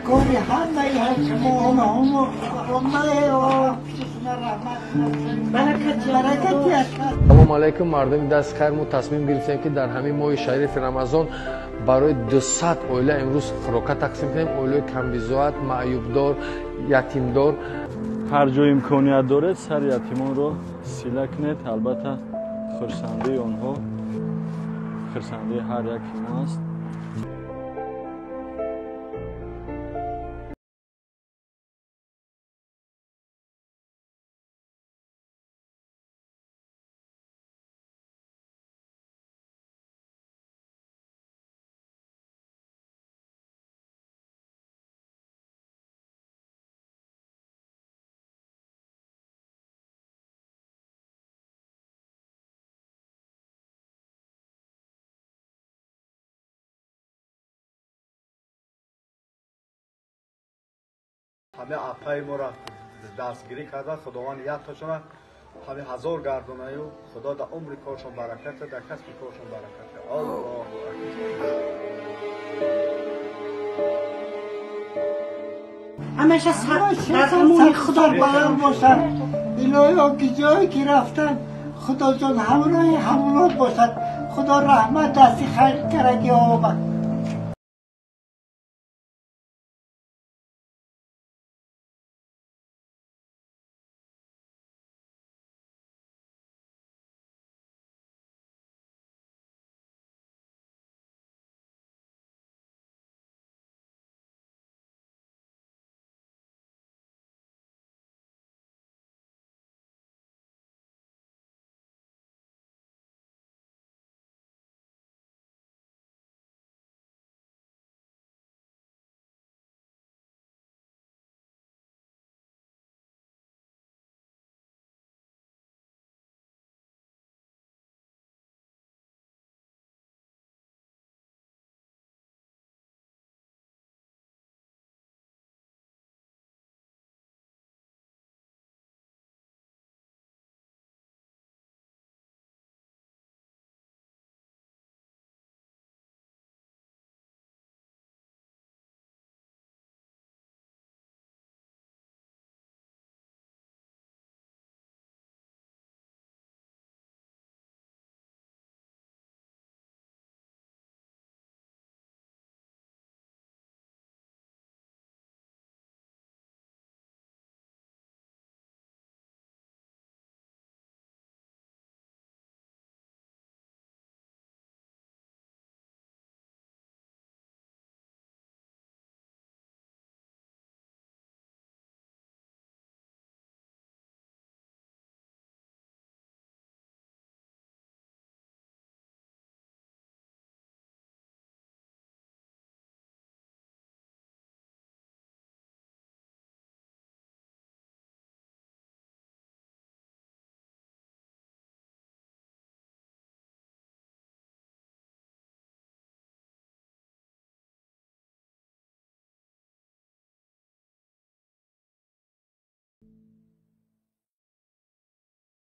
کاری همه همه برکتی. سلام علیکم مردم دست خیر. ما تصمیم گرفتیم که در همین ماه شریف رمضان برای 200 اویله امروز خوراک تقسیم کنیم. اویله کمبیزوات، معیوبدار، یتیمدار. هر جا امکانیت دارد سر یتیمان رو سیله کنید. البته خرسنده آنها خرسنده هر یک ما است. همه اپای ما را دستگیری کرده. خداوند یک تاشون همه 1000 گردونه و خدا در عمر کارشون برکت در کسب کارشون برکت. الله همیشه سرمون خدا بلند باشد. الهی که جایی که رفتن خدا جان همراه همونات باشد. خدا رحمت دستی خیر کرگی آبد.